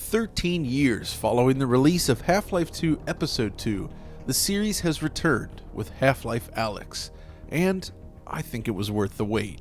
13 years following the release of Half-Life 2 Episode 2, the series has returned with Half-Life Alyx, and I think it was worth the wait.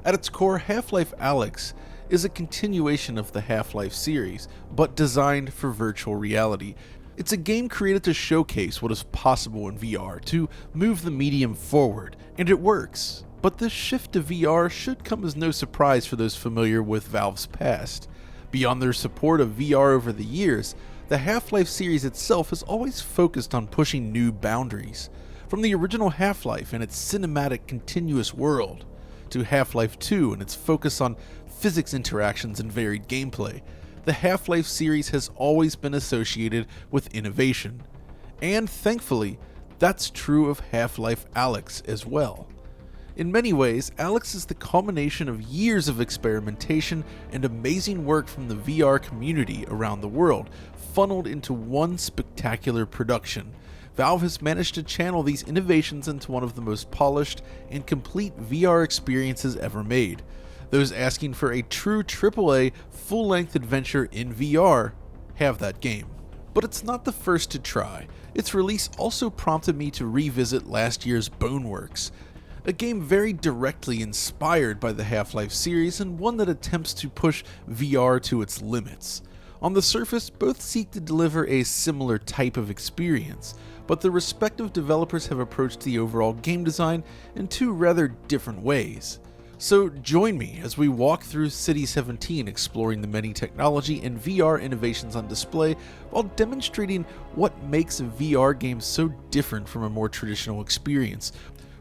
At its core, Half-Life Alyx is a continuation of the Half-Life series, but designed for virtual reality. It's a game created to showcase what is possible in VR, to move the medium forward, and it works. But this shift to VR should come as no surprise for those familiar with Valve's past. Beyond their support of VR over the years, the Half-Life series itself has always focused on pushing new boundaries. From the original Half-Life and its cinematic continuous world, to Half-Life 2 and its focus on physics interactions and varied gameplay, the Half-Life series has always been associated with innovation. And thankfully, that's true of Half-Life Alyx as well. In many ways, Alyx is the culmination of years of experimentation and amazing work from the VR community around the world, funneled into one spectacular production. Valve has managed to channel these innovations into one of the most polished and complete VR experiences ever made. Those asking for a true AAA full-length adventure in VR have that game. But it's not the first to try. Its release also prompted me to revisit last year's Boneworks, a game very directly inspired by the Half-Life series and one that attempts to push VR to its limits. On the surface, both seek to deliver a similar type of experience, but the respective developers have approached the overall game design in two rather different ways. So join me as we walk through City 17, exploring the many technology and VR innovations on display while demonstrating what makes a VR game so different from a more traditional experience.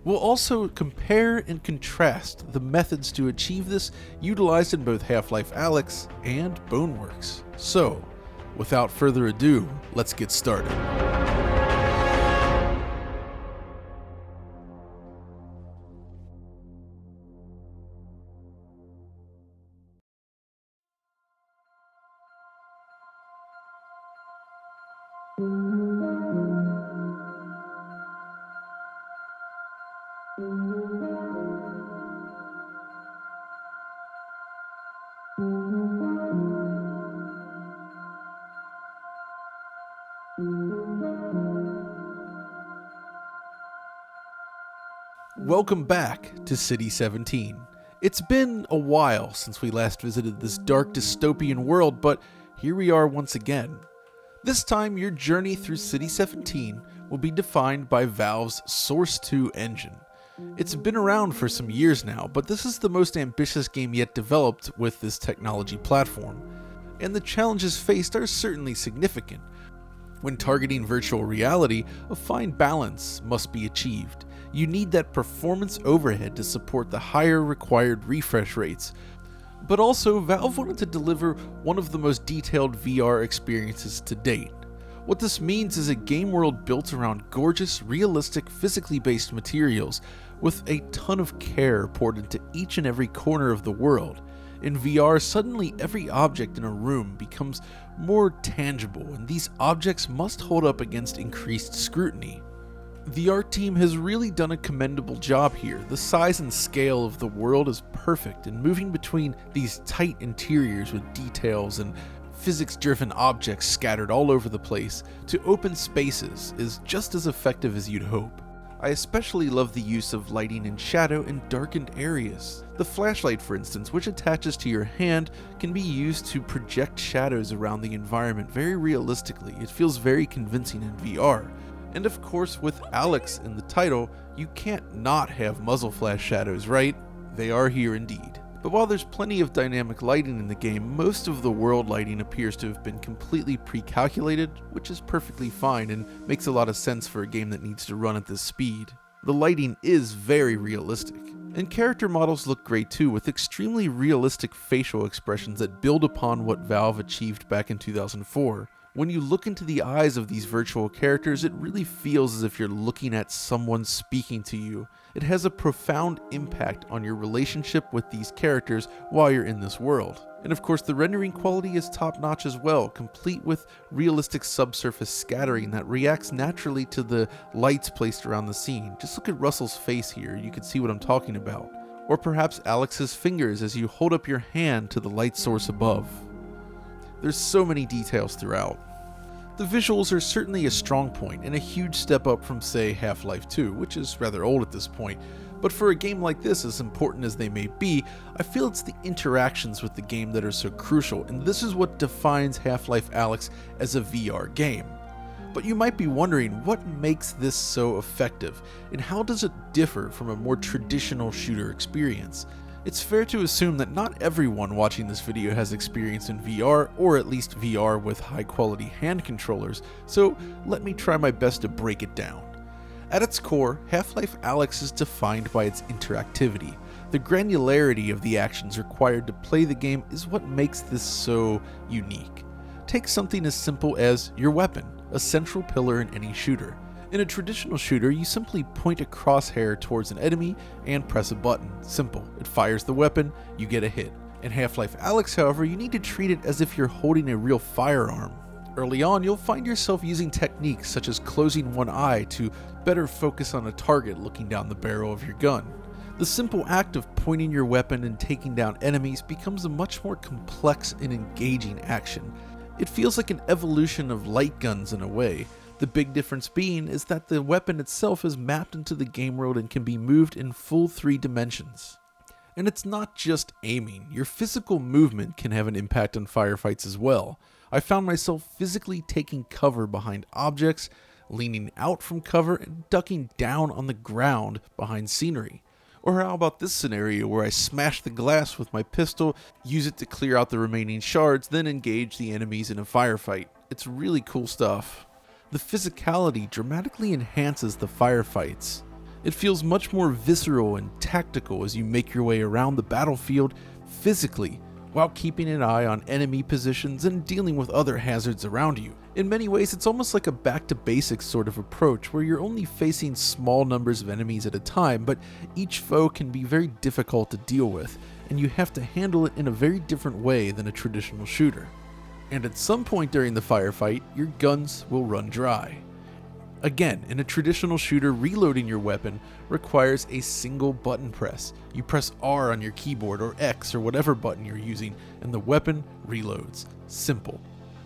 We'll also compare and contrast the methods to achieve this utilized in both Half-Life Alyx and Boneworks. So, without further ado, let's get started. Welcome back to City 17. It's been a while since we last visited this dark dystopian world, but here we are once again. This time, your journey through City 17 will be defined by Valve's Source 2 engine. It's been around for some years now, but this is the most ambitious game yet developed with this technology platform. And the challenges faced are certainly significant. When targeting virtual reality, a fine balance must be achieved. You need that performance overhead to support the higher required refresh rates. But also, Valve wanted to deliver one of the most detailed VR experiences to date. What this means is a game world built around gorgeous, realistic, physically based materials, with a ton of care poured into each and every corner of the world. In VR, suddenly every object in a room becomes more tangible, and these objects must hold up against increased scrutiny. The art team has really done a commendable job here. The size and scale of the world is perfect, and moving between these tight interiors with details and physics-driven objects scattered all over the place to open spaces is just as effective as you'd hope. I especially love the use of lighting and shadow in darkened areas. The flashlight, for instance, which attaches to your hand, can be used to project shadows around the environment very realistically. It feels very convincing in VR. And of course, with Alyx in the title, you can't not have muzzle flash shadows, right? They are here indeed. But while there's plenty of dynamic lighting in the game, most of the world lighting appears to have been completely pre-calculated, which is perfectly fine and makes a lot of sense for a game that needs to run at this speed. The lighting is very realistic. And character models look great too, with extremely realistic facial expressions that build upon what Valve achieved back in 2004. When you look into the eyes of these virtual characters, it really feels as if you're looking at someone speaking to you. It has a profound impact on your relationship with these characters while you're in this world. And of course, the rendering quality is top-notch as well, complete with realistic subsurface scattering that reacts naturally to the lights placed around the scene. Just look at Russell's face here, you can see what I'm talking about. Or perhaps Alyx's fingers as you hold up your hand to the light source above. There's so many details throughout. The visuals are certainly a strong point and a huge step up from, say, Half-Life 2, which is rather old at this point, but for a game like this, as important as they may be, I feel it's the interactions with the game that are so crucial, and this is what defines Half-Life Alyx as a VR game. But you might be wondering, what makes this so effective, and how does it differ from a more traditional shooter experience? It's fair to assume that not everyone watching this video has experience in VR, or at least VR with high quality hand controllers, so let me try my best to break it down. At its core, Half-Life Alyx is defined by its interactivity. The granularity of the actions required to play the game is what makes this so unique. Take something as simple as your weapon, a central pillar in any shooter. In a traditional shooter, you simply point a crosshair towards an enemy and press a button. Simple. It fires the weapon, you get a hit. In Half-Life Alyx, however, you need to treat it as if you're holding a real firearm. Early on, you'll find yourself using techniques such as closing one eye to better focus on a target looking down the barrel of your gun. The simple act of pointing your weapon and taking down enemies becomes a much more complex and engaging action. It feels like an evolution of light guns in a way. The big difference being is that the weapon itself is mapped into the game world and can be moved in full 3 dimensions. And it's not just aiming, your physical movement can have an impact on firefights as well. I found myself physically taking cover behind objects, leaning out from cover, and ducking down on the ground behind scenery. Or how about this scenario where I smash the glass with my pistol, use it to clear out the remaining shards, then engage the enemies in a firefight. It's really cool stuff. The physicality dramatically enhances the firefights. It feels much more visceral and tactical as you make your way around the battlefield physically, while keeping an eye on enemy positions and dealing with other hazards around you. In many ways, it's almost like a back-to-basics sort of approach where you're only facing small numbers of enemies at a time, but each foe can be very difficult to deal with, and you have to handle it in a very different way than a traditional shooter. And at some point during the firefight, your guns will run dry. Again, in a traditional shooter, reloading your weapon requires a single button press. You press R on your keyboard or X or whatever button you're using, and the weapon reloads. Simple.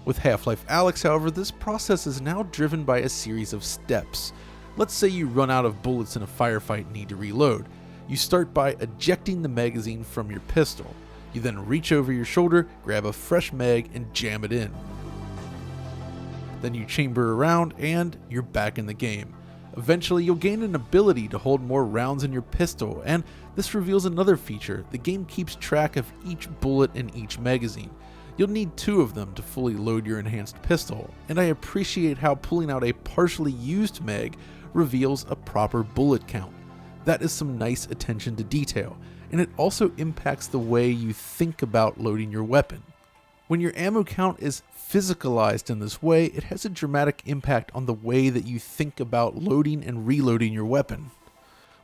With Half-Life Alyx, however, this process is now driven by a series of steps. Let's say you run out of bullets in a firefight and need to reload. You start by ejecting the magazine from your pistol. You then reach over your shoulder, grab a fresh mag, and jam it in. Then you chamber around and you're back in the game. Eventually you'll gain an ability to hold more rounds in your pistol, and this reveals another feature. The game keeps track of each bullet in each magazine. You'll need 2 of them to fully load your enhanced pistol, and I appreciate how pulling out a partially used mag reveals a proper bullet count. That is some nice attention to detail, and it also impacts the way you think about loading your weapon. When your ammo count is physicalized in this way, it has a dramatic impact on the way that you think about loading and reloading your weapon.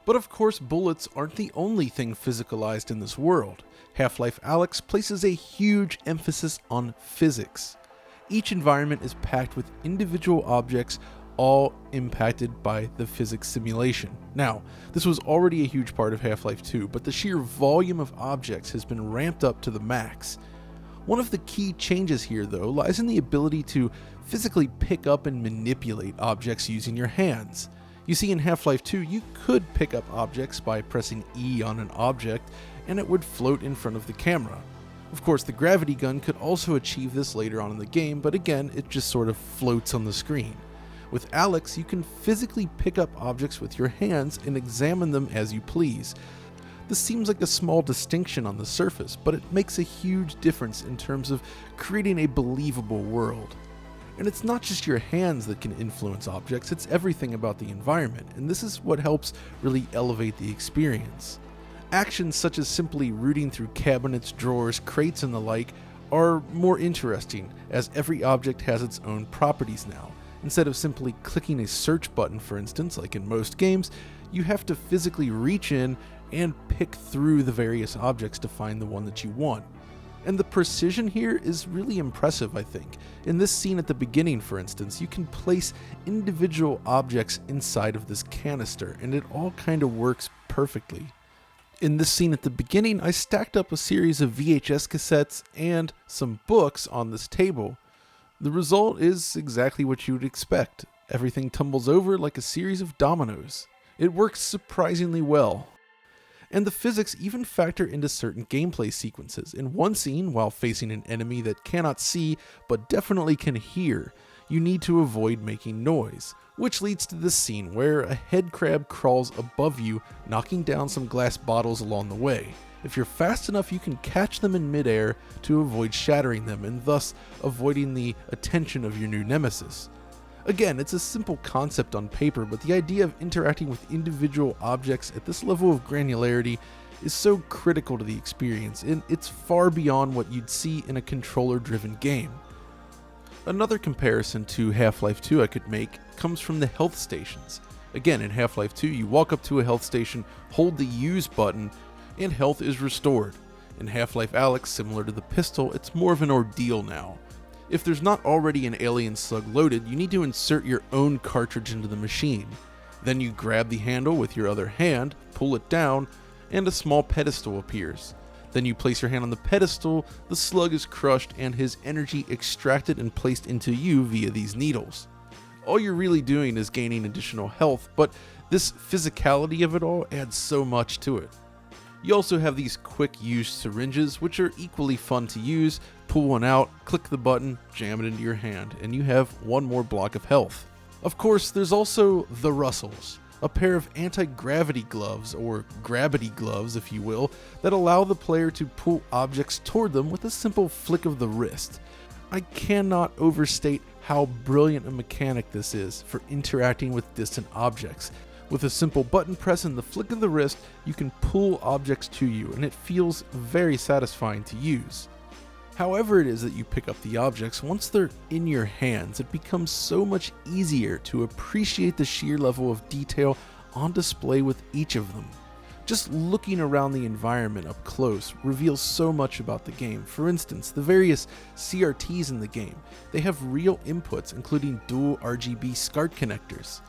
But of course, bullets aren't the only thing physicalized in this world. Half-Life Alyx places a huge emphasis on physics. Each environment is packed with individual objects, all impacted by the physics simulation. Now, this was already a huge part of Half-Life 2, but the sheer volume of objects has been ramped up to the max. One of the key changes here, though, lies in the ability to physically pick up and manipulate objects using your hands. You see, in Half-Life 2, you could pick up objects by pressing E on an object, and it would float in front of the camera. Of course, the gravity gun could also achieve this later on in the game, but again, it just sort of floats on the screen. With Alyx, you can physically pick up objects with your hands and examine them as you please. This seems like a small distinction on the surface, but it makes a huge difference in terms of creating a believable world. And it's not just your hands that can influence objects, it's everything about the environment, and this is what helps really elevate the experience. Actions such as simply rooting through cabinets, drawers, crates, and the like are more interesting, as every object has its own properties now. Instead of simply clicking a search button, for instance, like in most games, you have to physically reach in and pick through the various objects to find the one that you want. And the precision here is really impressive, I think. In this scene at the beginning, for instance, you can place individual objects inside of this canister, and it all kind of works perfectly. In this scene at the beginning, I stacked up a series of VHS cassettes and some books on this table. The result is exactly what you would expect. Everything tumbles over like a series of dominoes. It works surprisingly well. And the physics even factor into certain gameplay sequences. In one scene, while facing an enemy that cannot see but definitely can hear, you need to avoid making noise, which leads to this scene where a head crab crawls above you, knocking down some glass bottles along the way. If you're fast enough, you can catch them in midair to avoid shattering them and thus avoiding the attention of your new nemesis. Again, it's a simple concept on paper, but the idea of interacting with individual objects at this level of granularity is so critical to the experience, and it's far beyond what you'd see in a controller-driven game. Another comparison to Half-Life 2 I could make comes from the health stations. Again, in Half-Life 2, you walk up to a health station, hold the use button, and health is restored. In Half-Life Alyx, similar to the pistol, it's more of an ordeal now. If there's not already an alien slug loaded, you need to insert your own cartridge into the machine. Then you grab the handle with your other hand, pull it down, and a small pedestal appears. Then you place your hand on the pedestal, the slug is crushed, and his energy extracted and placed into you via these needles. All you're really doing is gaining additional health, but this physicality of it all adds so much to it. You also have these quick-use syringes, which are equally fun to use. Pull one out, click the button, jam it into your hand, and you have one more block of health. Of course, there's also the Russells, a pair of anti-gravity gloves, or gravity gloves if you will, that allow the player to pull objects toward them with a simple flick of the wrist. I cannot overstate how brilliant a mechanic this is for interacting with distant objects. With a simple button press and the flick of the wrist, you can pull objects to you, and it feels very satisfying to use. However it is that you pick up the objects, once they're in your hands, it becomes so much easier to appreciate the sheer level of detail on display with each of them. Just looking around the environment up close reveals so much about the game. For instance, the various CRTs in the game, they have real inputs, including dual RGB SCART connectors.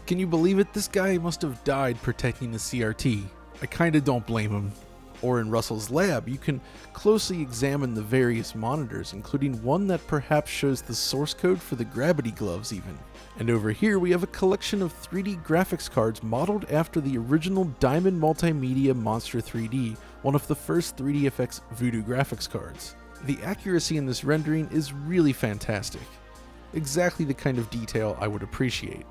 Can you believe it? This guy must have died protecting the CRT. I kinda don't blame him. Or in Russell's lab, you can closely examine the various monitors, including one that perhaps shows the source code for the gravity gloves even. And over here we have a collection of 3D graphics cards modeled after the original Diamond Multimedia Monster 3D, one of the first 3DFX Voodoo graphics cards. The accuracy in this rendering is really fantastic. Exactly the kind of detail I would appreciate.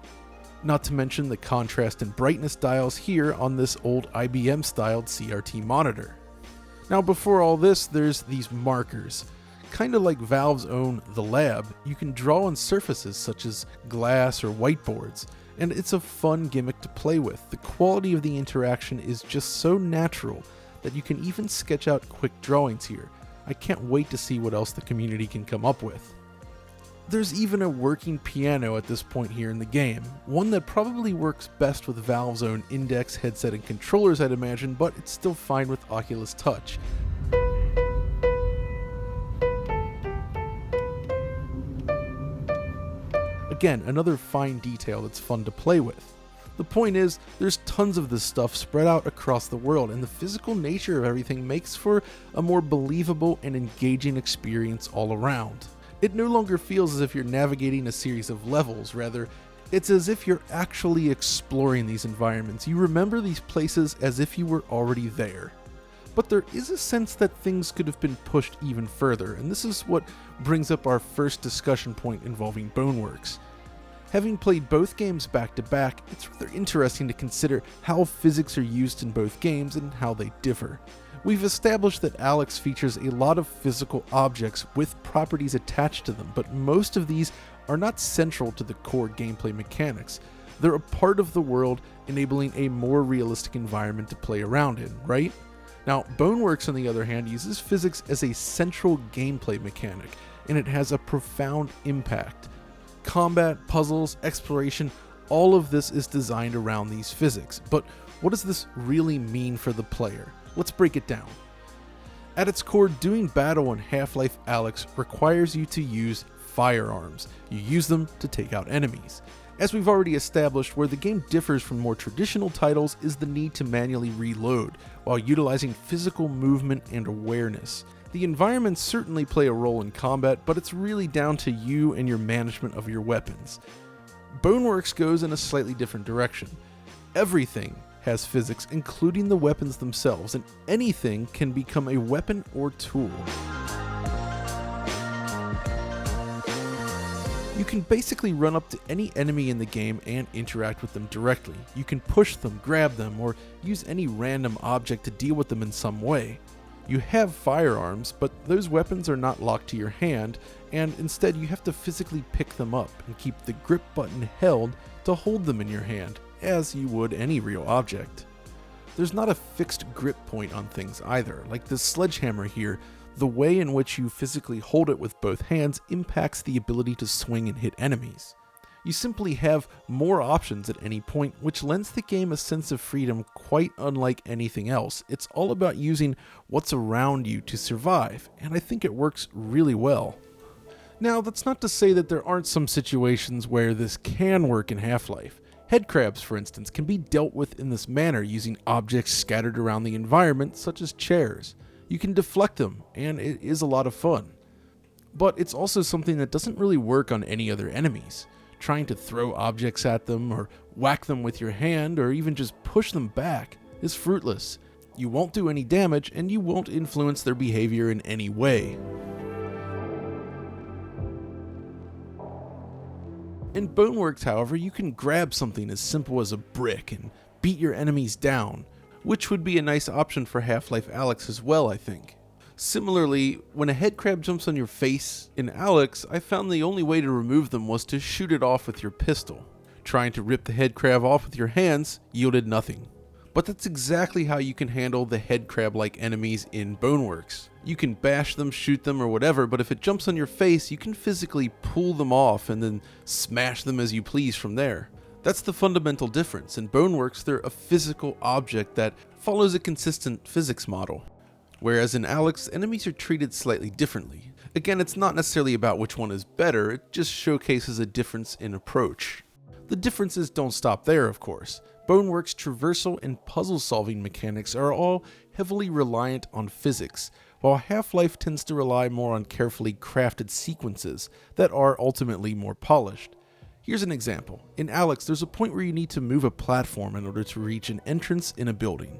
Not to mention the contrast and brightness dials here on this old IBM styled CRT monitor. Now before all this, there's these markers. Kinda like Valve's own The Lab, you can draw on surfaces such as glass or whiteboards, and it's a fun gimmick to play with. The quality of the interaction is just so natural that you can even sketch out quick drawings here. I can't wait to see what else the community can come up with. There's even a working piano at this point here in the game, one that probably works best with Valve's own index, headset, and controllers I'd imagine, but it's still fine with Oculus Touch. Again, another fine detail that's fun to play with. The point is, there's tons of this stuff spread out across the world, and the physical nature of everything makes for a more believable and engaging experience all around. It no longer feels as if you're navigating a series of levels, rather, it's as if you're actually exploring these environments. You remember these places as if you were already there. But there is a sense that things could have been pushed even further, and this is what brings up our first discussion point involving Boneworks. Having played both games back to back, it's rather interesting to consider how physics are used in both games and how they differ. We've established that Alyx features a lot of physical objects with properties attached to them, but most of these are not central to the core gameplay mechanics. They're a part of the world, enabling a more realistic environment to play around in, right? Now, Boneworks, on the other hand, uses physics as a central gameplay mechanic, and it has a profound impact. Combat, puzzles, exploration, all of this is designed around these physics. But what does this really mean for the player? Let's break it down. At its core, doing battle in Half-Life Alyx requires you to use firearms. You use them to take out enemies. As we've already established, where the game differs from more traditional titles is the need to manually reload, while utilizing physical movement and awareness. The environments certainly play a role in combat, but it's really down to you and your management of your weapons. Boneworks goes in a slightly different direction. Everything has physics, including the weapons themselves, and anything can become a weapon or tool. You can basically run up to any enemy in the game and interact with them directly. You can push them, grab them, or use any random object to deal with them in some way. You have firearms, but those weapons are not locked to your hand, and instead you have to physically pick them up and keep the grip button held to hold them in your hand, as you would any real object. There's not a fixed grip point on things either. Like the sledgehammer here, the way in which you physically hold it with both hands impacts the ability to swing and hit enemies. You simply have more options at any point, which lends the game a sense of freedom quite unlike anything else. It's all about using what's around you to survive, and I think it works really well. Now, that's not to say that there aren't some situations where this can work in Half-Life. Headcrabs, for instance, can be dealt with in this manner using objects scattered around the environment, such as chairs. You can deflect them, and it is a lot of fun. But it's also something that doesn't really work on any other enemies. Trying to throw objects at them, or whack them with your hand, or even just push them back is fruitless. You won't do any damage, and you won't influence their behavior in any way. In Boneworks, however, you can grab something as simple as a brick and beat your enemies down, which would be a nice option for Half-Life Alyx as well, I think. Similarly, when a headcrab jumps on your face in Alyx, I found the only way to remove them was to shoot it off with your pistol. Trying to rip the headcrab off with your hands yielded nothing. But that's exactly how you can handle the headcrab-like enemies in Boneworks. You can bash them, shoot them, or whatever, but if it jumps on your face, you can physically pull them off and then smash them as you please from there. That's the fundamental difference. In Boneworks, they're a physical object that follows a consistent physics model. Whereas in Alyx, enemies are treated slightly differently. Again, it's not necessarily about which one is better, it just showcases a difference in approach. The differences don't stop there, of course. Boneworks' traversal and puzzle-solving mechanics are all heavily reliant on physics, while Half-Life tends to rely more on carefully crafted sequences that are ultimately more polished. Here's an example. In Alyx, there's a point where you need to move a platform in order to reach an entrance in a building.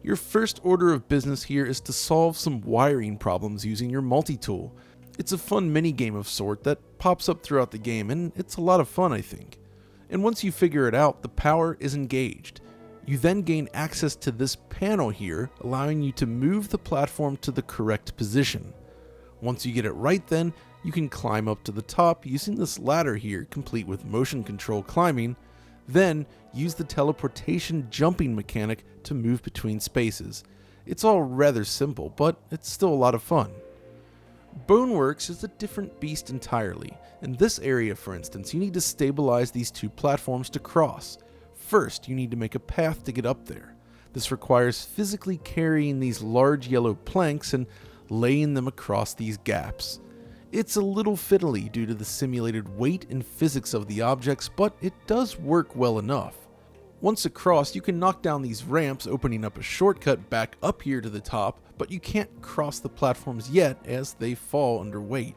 Your first order of business here is to solve some wiring problems using your multi-tool. It's a fun mini-game of sort that pops up throughout the game, and it's a lot of fun, I think. And once you figure it out, the power is engaged. You then gain access to this panel here, allowing you to move the platform to the correct position. Once you get it right then, you can climb up to the top using this ladder here, complete with motion control climbing, then use the teleportation jumping mechanic to move between spaces. It's all rather simple, but it's still a lot of fun. Boneworks is a different beast entirely. In this area, for instance, you need to stabilize these two platforms to cross. First, you need to make a path to get up there. This requires physically carrying these large yellow planks and laying them across these gaps. It's a little fiddly due to the simulated weight and physics of the objects, but it does work well enough. Once across, you can knock down these ramps, opening up a shortcut back up here to the top, but you can't cross the platforms yet as they fall under weight.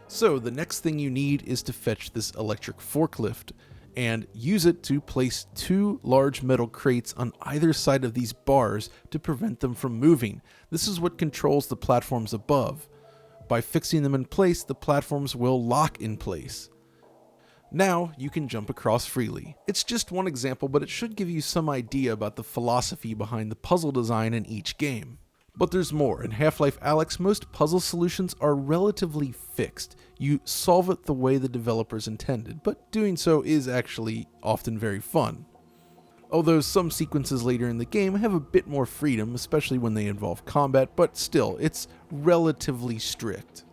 So the next thing you need is to fetch this electric forklift and use it to place two large metal crates on either side of these bars to prevent them from moving. This is what controls the platforms above. By fixing them in place, the platforms will lock in place. Now you can jump across freely. It's just one example, but it should give you some idea about the philosophy behind the puzzle design in each game. But there's more. In Half-Life Alyx, most puzzle solutions are relatively fixed. You solve it the way the developers intended, but doing so is actually often very fun. Although some sequences later in the game have a bit more freedom, especially when they involve combat, but still, it's relatively strict.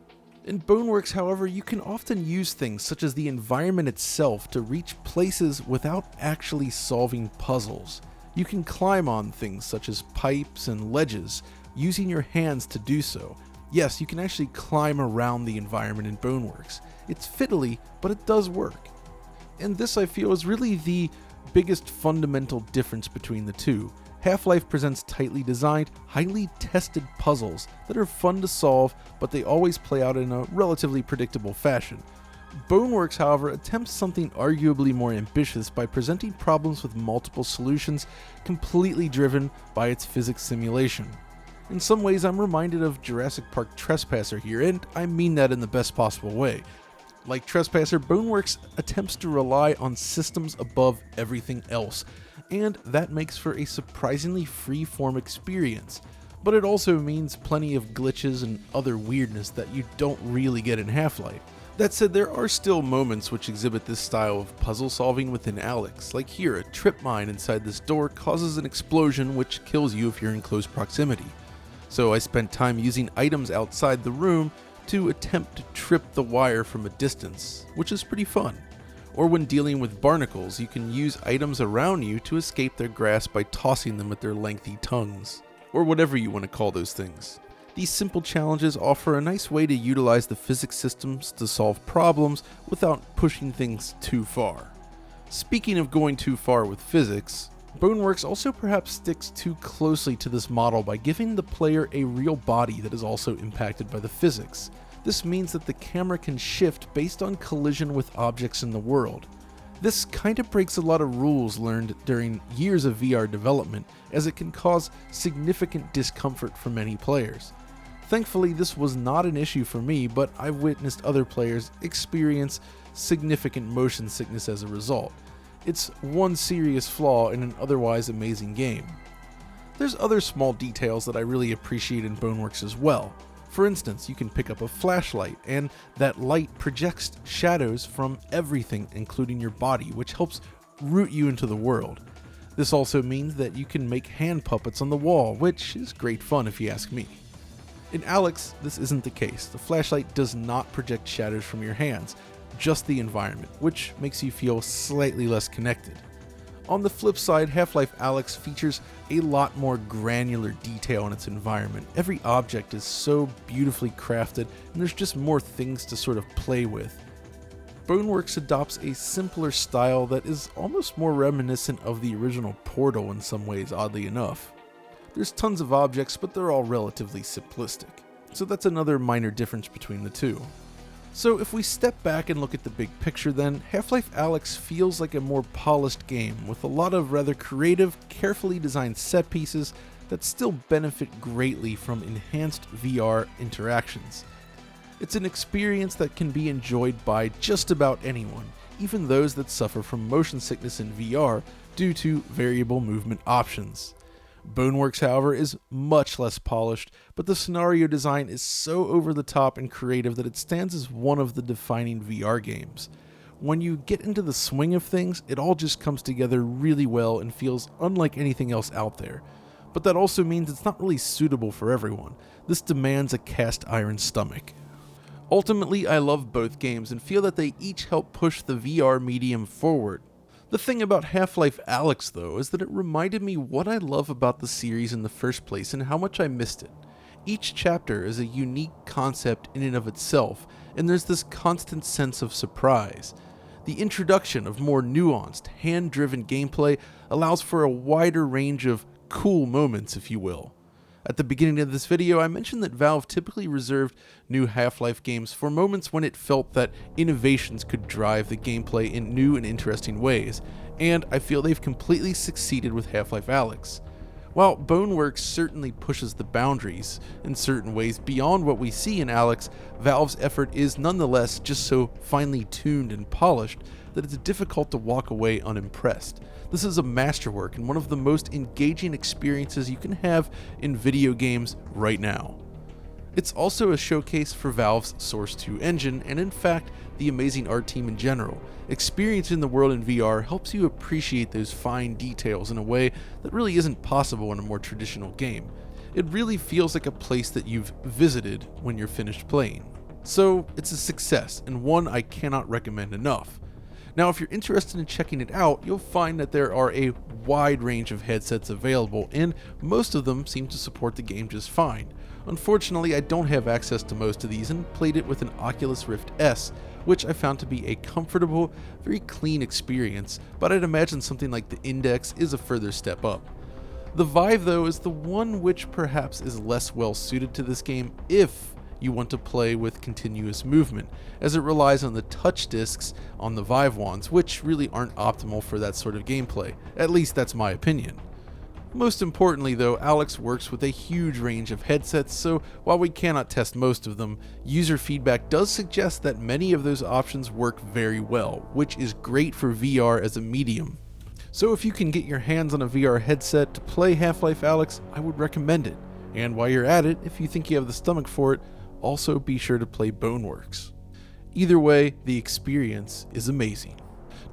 In Boneworks, however, you can often use things such as the environment itself to reach places without actually solving puzzles. You can climb on things such as pipes and ledges, using your hands to do so. Yes, you can actually climb around the environment in Boneworks. It's fiddly, but it does work. and this I feel is really the biggest fundamental difference between the two. Half-Life presents tightly designed, highly tested puzzles that are fun to solve, but they always play out in a relatively predictable fashion. Boneworks, however, attempts something arguably more ambitious by presenting problems with multiple solutions completely driven by its physics simulation. In some ways, I'm reminded of Jurassic Park Trespasser here, and I mean that in the best possible way. Like Trespasser, Boneworks attempts to rely on systems above everything else, and that makes for a surprisingly free-form experience. But it also means plenty of glitches and other weirdness that you don't really get in Half-Life. That said, there are still moments which exhibit this style of puzzle solving within Alyx, like here, a trip mine inside this door causes an explosion which kills you if you're in close proximity. So I spent time using items outside the room to attempt to trip the wire from a distance, which is pretty fun. Or when dealing with barnacles, you can use items around you to escape their grasp by tossing them with their lengthy tongues, or whatever you want to call those things. These simple challenges offer a nice way to utilize the physics systems to solve problems without pushing things too far. Speaking of going too far with physics, Boneworks also perhaps sticks too closely to this model by giving the player a real body that is also impacted by the physics. This means that the camera can shift based on collision with objects in the world. This kind of breaks a lot of rules learned during years of VR development, as it can cause significant discomfort for many players. Thankfully, this was not an issue for me, but I've witnessed other players experience significant motion sickness as a result. It's one serious flaw in an otherwise amazing game. There's other small details that I really appreciate in Boneworks as well. For instance, you can pick up a flashlight, and that light projects shadows from everything, including your body, which helps root you into the world. This also means that you can make hand puppets on the wall, which is great fun if you ask me. In Alyx, this isn't the case. The flashlight does not project shadows from your hands, just the environment, which makes you feel slightly less connected. On the flip side, Half-Life Alyx features a lot more granular detail in its environment. Every object is so beautifully crafted, and there's just more things to sort of play with. Boneworks adopts a simpler style that is almost more reminiscent of the original Portal in some ways, oddly enough. There's tons of objects, but they're all relatively simplistic. So that's another minor difference between the two. So if we step back and look at the big picture then, Half-Life Alyx feels like a more polished game with a lot of rather creative, carefully designed set pieces that still benefit greatly from enhanced VR interactions. It's an experience that can be enjoyed by just about anyone, even those that suffer from motion sickness in VR due to variable movement options. Boneworks, however, is much less polished, but the scenario design is so over the top and creative that it stands as one of the defining VR games. When you get into the swing of things, it all just comes together really well and feels unlike anything else out there. But that also means it's not really suitable for everyone. This demands a cast iron stomach. Ultimately, I love both games and feel that they each help push the VR medium forward. The thing about Half-Life Alyx, though, is that it reminded me what I love about the series in the first place and how much I missed it. Each chapter is a unique concept in and of itself, and there's this constant sense of surprise. The introduction of more nuanced, hand-driven gameplay allows for a wider range of cool moments, if you will. At the beginning of this video, I mentioned that Valve typically reserved new Half-Life games for moments when it felt that innovations could drive the gameplay in new and interesting ways, and I feel they've completely succeeded with Half-Life Alyx. While Boneworks certainly pushes the boundaries in certain ways beyond what we see in Alyx, Valve's effort is nonetheless just so finely tuned and polished that it's difficult to walk away unimpressed. This is a masterwork and one of the most engaging experiences you can have in video games right now. It's also a showcase for Valve's Source 2 engine, and in fact, the amazing art team in general. Experiencing the world in VR helps you appreciate those fine details in a way that really isn't possible in a more traditional game. It really feels like a place that you've visited when you're finished playing. So it's a success, and one I cannot recommend enough. Now, if you're interested in checking it out, you'll find that there are a wide range of headsets available, and most of them seem to support the game just fine. Unfortunately, I don't have access to most of these and played it with an Oculus Rift S, which I found to be a comfortable, very clean experience, but I'd imagine something like the Index is a further step up. The Vive, though, is the one which perhaps is less well suited to this game if you want to play with continuous movement, as it relies on the touch discs on the Vive wands, which really aren't optimal for that sort of gameplay. At least that's my opinion. Most importantly, though, Alyx works with a huge range of headsets, so while we cannot test most of them, user feedback does suggest that many of those options work very well, which is great for VR as a medium. So if you can get your hands on a VR headset to play Half-Life Alyx, I would recommend it. And while you're at it, if you think you have the stomach for it, also be sure to play Boneworks. Either way, the experience is amazing.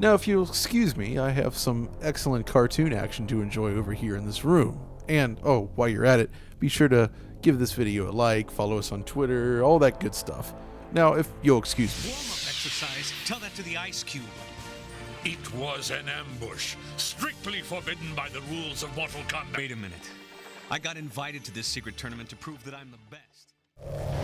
Now, if you'll excuse me, I have some excellent cartoon action to enjoy over here in this room. And, oh, while you're at it, be sure to give this video a like, follow us on Twitter, all that good stuff. Now, if you'll excuse me. Warm-up exercise. Tell that to the ice cube. It was an ambush, strictly forbidden by the rules of Mortal Kombat. Wait a minute. I got invited to this secret tournament to prove that I'm the best.